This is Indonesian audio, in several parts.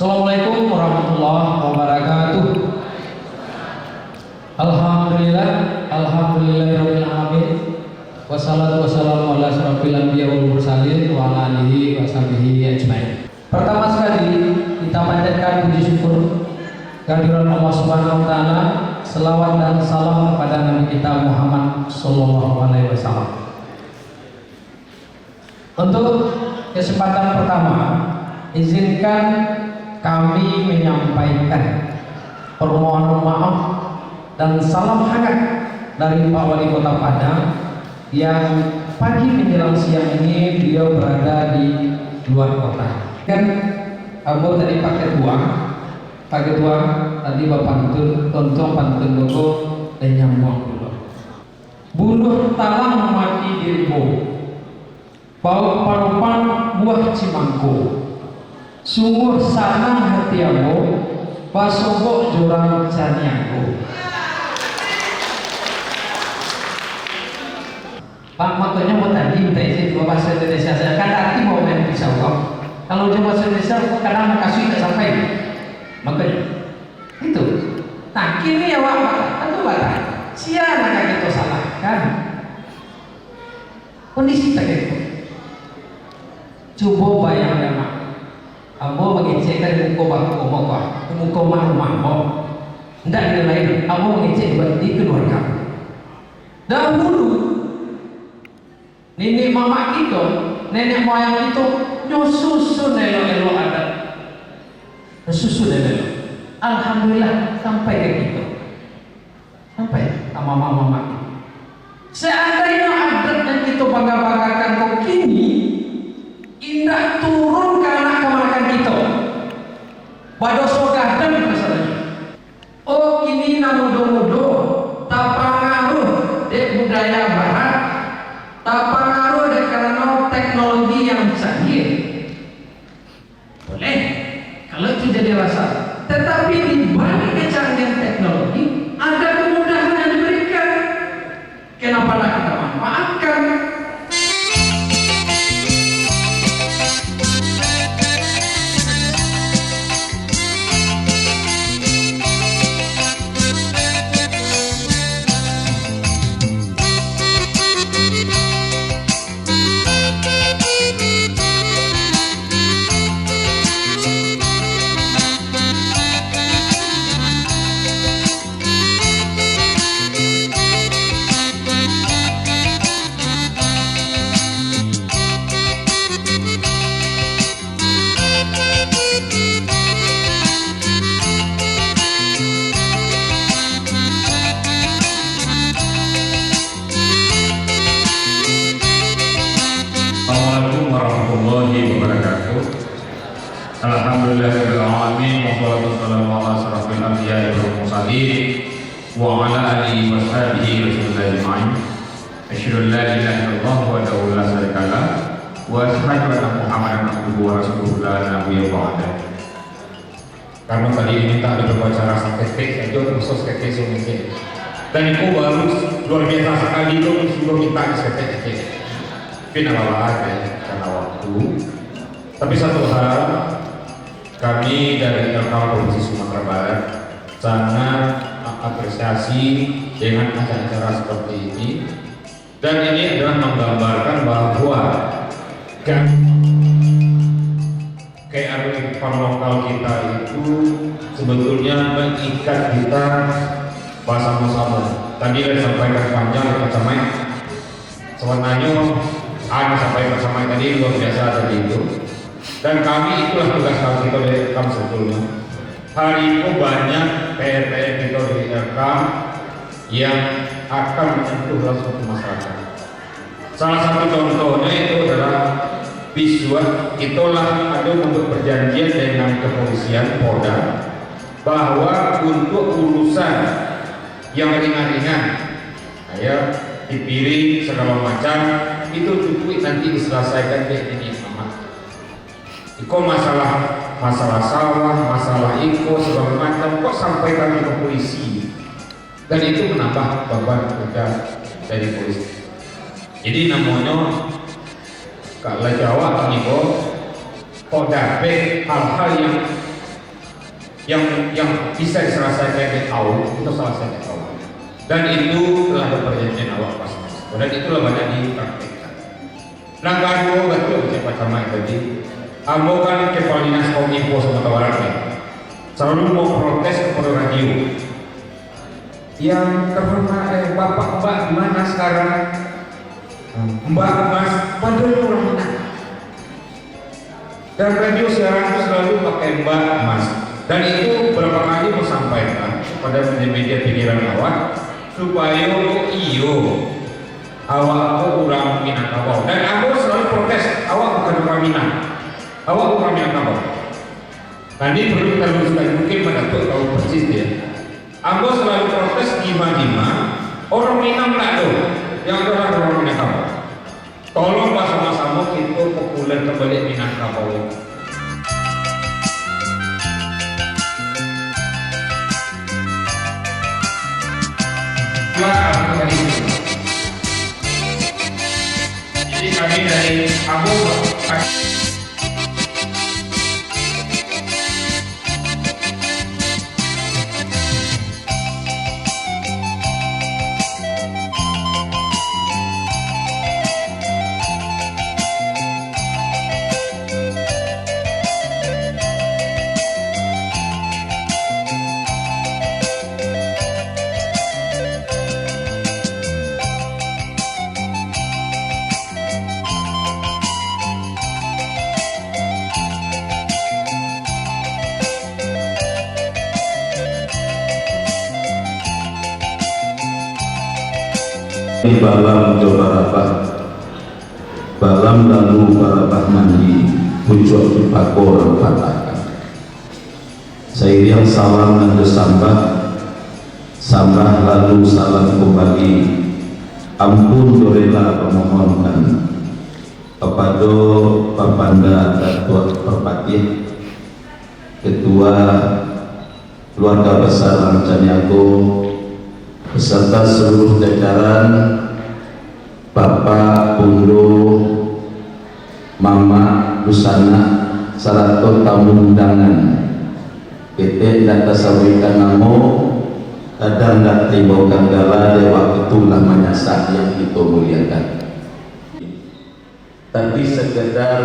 Assalamualaikum warahmatullahi wabarakatuh. Alhamdulillahirabbil alamin. Wassalatu wassalamu ala asyrofil anbiya wal mursalin wa ala alihi washabihi ajmain. Pertama sekali kita panjatkan puji syukur kehadiran Allah Subhanahu wa taala, selawat dan salam kepada Nabi kita Muhammad sallallahu alaihi wasallam. Untuk kesempatan pertama, izinkan kami menyampaikan permohonan maaf dan salam hangat dari Pak Wali Kota Padang yang pagi menjelang siang ini beliau berada di luar kota. Kan kamu tadi Pak Ketua tadi Bapak Tuntun Pantun Boko dan nyambung dulu. Buluh talang mati dirimu, bau parupan buah cimangku. Sungguh sanang hatiamu, pasogok jurang caniaku. Pak motonya mau tadi minta izin bawa bahasa Indonesia. Saya kan arti mau main pisau kok. Kalau jawab bahasa Indonesia kadang kasih tidak sampai. Makanya itu. Nah kini ya Pak, tentu Pak. Siapa yang kita salahkan? Kondisi tak itu. Coba bayangkan Pak. Abo mengecekkan muka rumah tidak ada lain. Abo mengecek di keluarga. Dahulu nenek mama kita, nenek moyang itu nyusun elo adat, susun elo. Alhamdulillah sampai ke kita, sampai sama mama kita. Seandainya adat yang kita bangga-banggakan kok kini indah turun ke anak keponakan kita. Badoso gadang misalnya. Oh kini namudo-mudo tak pengaruh dek budaya barat, tak pengaruh dek karena teknologi yang canggih. Boleh kalau itu jadi rasa. Tetapi di balik kecanggihan teknologi ada kemudahan yang diberikan. Kenapa tidak kita manfaatkan? Alhamdulillahirabbil alamin wassalatu wassalamu ala asyrofil anbiya'i wal mursalin wa ala alihi washabihi ajmain. Asyhadu an la ilaha illallah wahdahu la syarika lah wa asyhadu anna Muhammadan abduhu wa rasuluhu la nabiyya ba'dah. Karena tadi minta ada berbicara sampai saja khusus kekes mungkin. Dan itu baru luar biasa sekali itu sudah minta sekekes. Finallah karena waktu. Tapi satu hal, kami dari LK Provinsi Sumatera Barat sangat apresiasi dengan acara-acara seperti ini, dan ini adalah menggambarkan bahwa kearifan lokal kita itu sebetulnya mengikat kita bersama-sama. Tadi saya sampaikan panjang bersama sebenarnya ada sampai bersama tadi luar biasa tadi itu. Dan kami itulah tugas kita dari RKAM sebetulnya. Hari itu banyak PR-PR kita dari RKAM yang akan menyentuh langsung ke masyarakat. Salah satu contohnya itu adalah visual. Itulah ada untuk perjanjian dengan kepolisian Polda bahwa untuk urusan yang ringan-ringan, kayak dipiring segala macam itu cukup nanti diselesaikan kayak ini. Iko masalah sawah, masalah iko segala macam kok sampai kami ke polisi, dan itu menambah beban kerja dari polisi. Jadi namanya kalau Jawa atau Iko kok dapat hal-hal yang yang bisa diselesaikan di awal itu selesai di awal, dan itu telah berperjanjian awal pas dan itulah banyak dipraktekkan. Nah kalau betul cepat sama tadi, ambo kan kepala dinas kominfo Sumatera Barat nih, selalu mau protes kepada radio. Yang terhormat Bapak Mbak gimana sekarang? Mbak Mas, padahal orang Minang. Dan radio siaran itu selalu pakai Mbak Mas. Dan itu berapa kali mau sampaikan kepada media pikiran awak supaya iyo awak kurang Minangkabau. Dan aku selalu protes, awak bukan orang Minang, awak bukan Minangkabau. Tadi perlu kita luruskan, mungkin pada tahu persis dia. Aku selalu protes gimana orang Minang tak ada yang adalah orang Minangkabau. Tolong sama-sama kita populer kembali Minangkabau. Jadi kami dari Abu Balam Jabarabah Balam lalu barabah mandi pucuk dipakor patahkan seiring salam dan sambah lalu salam kembali ampun dorela pemohonkan kepada Papanda Datuk Perpati Ketua Keluarga Besar Rancaniago beserta seluruh jajaran Bapak, Bunda, Mama, Busana, serta tamu undangan. Kita data sampaikan namo, kadang tak tiba kanggala dewa itulah menyasar yang kita muliakan. Tapi sekedar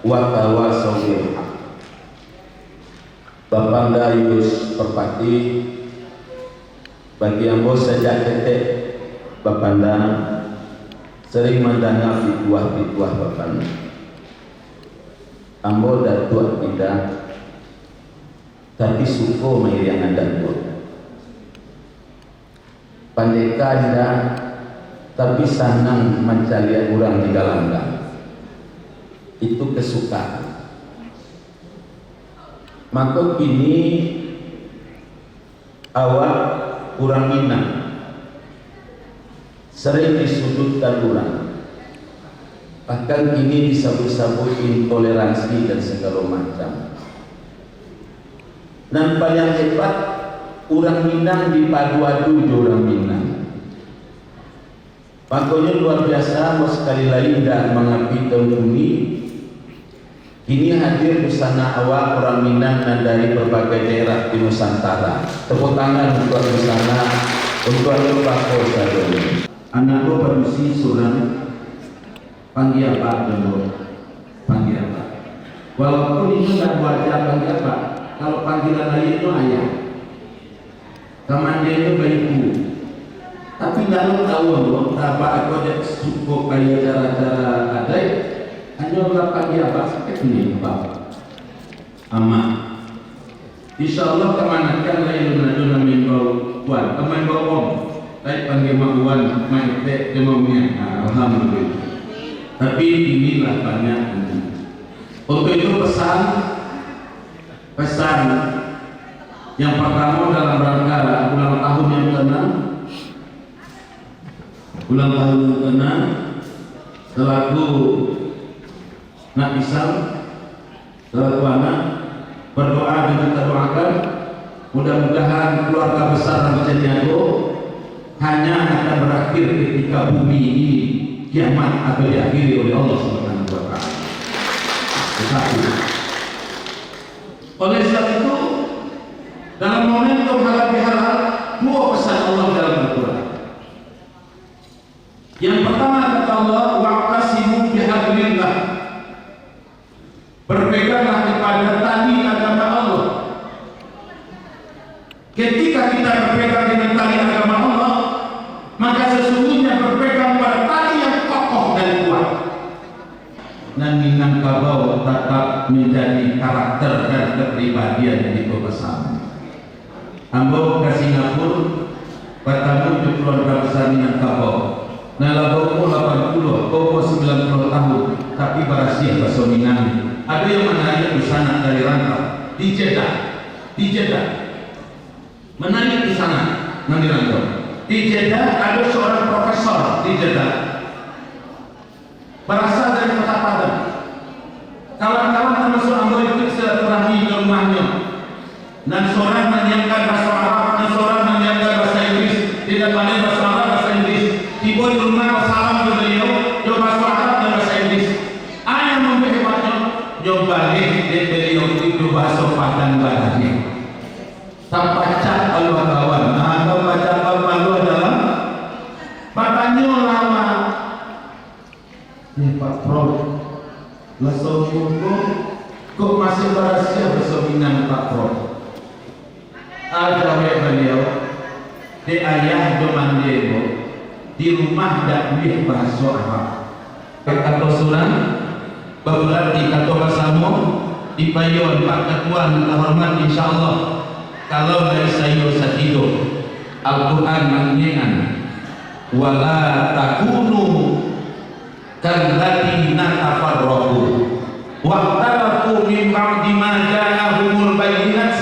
watawa sawir. Bapak Dayus Perpati, bagi yang bos sejak tetek Bapanda sering mendengar fitwah-fitwah Bapanda. Ambo datuk tidak, tapi suko mai yang ada buat. Pandeka tidak, tapi senang mencari orang di dalam gang. Itu kesukaan. Maka kini awak kurang Minang sering disudutkan orang, bahkan kini disebut-sebut intoleransi dan segala macam. Dan paling hebat orang Minang dipadu-adu orang Minang. Makanya luar biasa, mau sekali lagi tidak mengapi temuni. Kini hadir busana awak orang Minang dan dari berbagai daerah di Nusantara. Tepuk tangan untuk busana, untuk Bapak Sadoni. Anak lo berisi surang panggil apa dulu, panggil apa. Walaupun itu tidak wajah panggil apa, kalau panggilan lain itu ayah, kaman dia itu ibu. Tapi kalau tahu loh, apa aku ada cukup kayak cara-cara ada, hanya orang panggil apa seperti ini bapak. Amat. Insya Allah kemanakan lain menadu minggu buat, minggu om. Baik panggil mahuan, main tek demamnya, alhamdulillah. Tapi inilah banyak. Untuk itu pesan yang pertama dalam rangka ulang tahun yang ke-6, selaku nak Islam, selaku anak berdoa dan kita doakan mudah-mudahan keluarga besar Rancaniago hanya akan berakhir ketika bumi ini kiamat akan diakhiri oleh Allah Subhanahu wa taala. Oleh sebab itu menyentuh halal bihalal, dua pesan Allah dalam Al-Quran. Yang pertama kata Allah, wa'tasimu bihablillah, berpeganglah kepada tali agama Allah. Ketika kita berpegang dengan tali agama Allah, maka sesungguhnya berpegang pada tali yang kokoh dan kuat. Dan Minangkabau tetap menjadi karakter dan kepribadian di bersama. Ambo ke Singapura, bertemu di keluarga besar Minangkabau. Nalabau 80, kau 90 tahun, tapi berhasil bahasa Minang. Ada yang menarik di sana dari rantau, di Jeddah, menarik di sana, nanti rantau. Di Jeddah ada seorang profesor di Jeddah, berasal dari kota Padang. Kawan-kawan termasuk Ambo ikut silaturahmi ke rumahnya. Dan seorang menyiapkan bahasa Arab, dan seorang menyiapkan bahasa Inggris. Tidak pandai bahasa Arab, bahasa Inggris. Tiba di rumah salam ke beliau, jawab bahasa Arab dan bahasa Inggris. Ayah memperhebatnya, jawab balik dari beliau itu bahasa Padang badannya. Tanpa cat kalau kawan, atau baca malu dalam badannya lama. Ya Pak Prof, lesau kok masih berhasil berseminang Pak Prof. Ada beliau di ayah Jomandego di rumah dak bih bahasa Arab. Kata suran berarti kata bahasamu di payon Pak Ketua terhormat insyaallah. Kalau dari saya satido Al-Quran mengingat wala takunu kalladzina tafarraqu waqtalafu min ba'di ma ja'ahumul bayyinat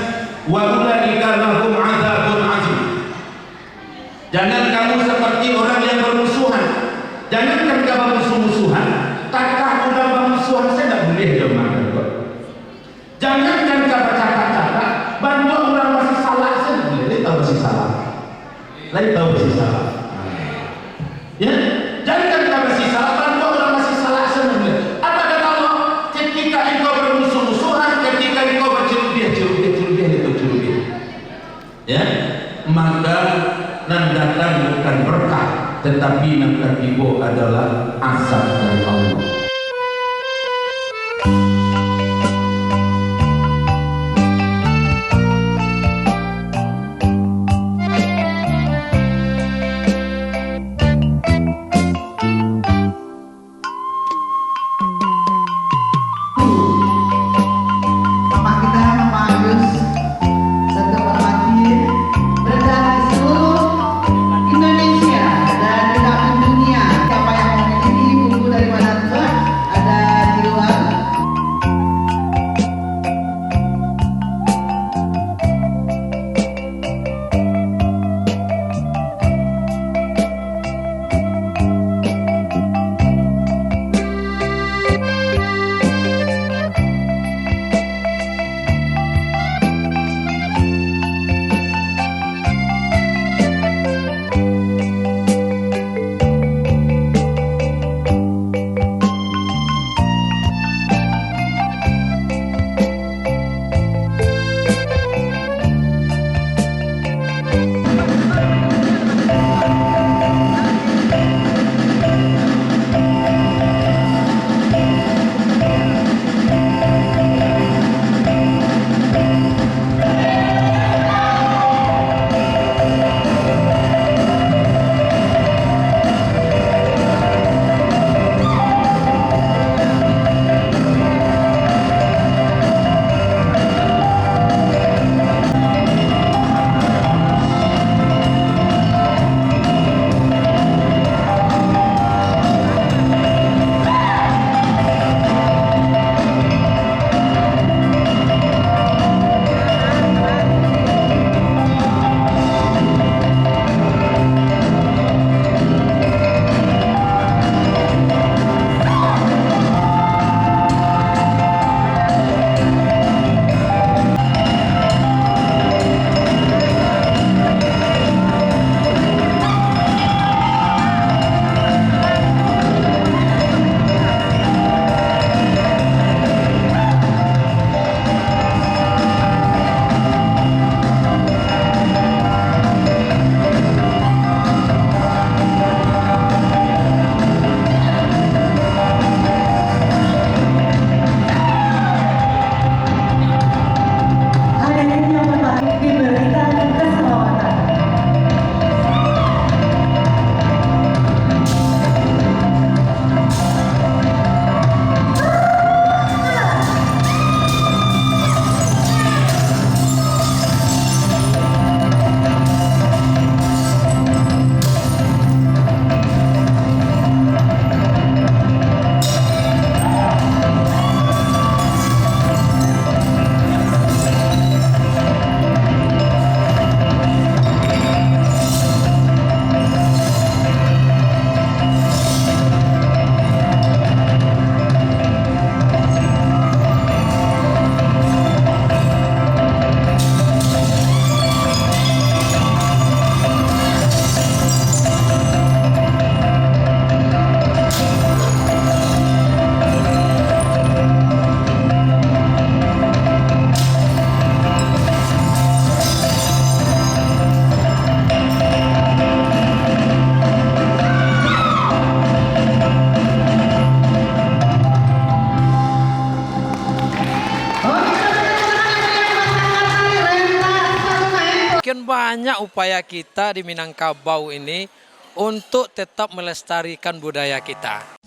wa ulaika lahum 'adzabun 'adzim. Jangan kamu seperti orang yang bermusuhan. Jangankan kamu musuh-musuhan, kakak udah bermusuhan saya tidak boleh jemaah. Jangankan kata-kata, bantu orang masih salah saya boleh. Dia tahu masih salah. Lain tahu masih salah. Ya, jangankan kamu masih salah, bantu orang masih salah saya boleh. Apa kata Allah? Ketika engkau bermusuh-musuhan, ketika engkau bercelubiah, ya, maka nan datang bukan berkah, tetapi yang tertimbul adalah azab dari Allah. Indonesia dan di dunia, siapa yang memiliki buku daripada Tuhan banyak upaya kita di Minangkabau ini untuk tetap melestarikan budaya kita.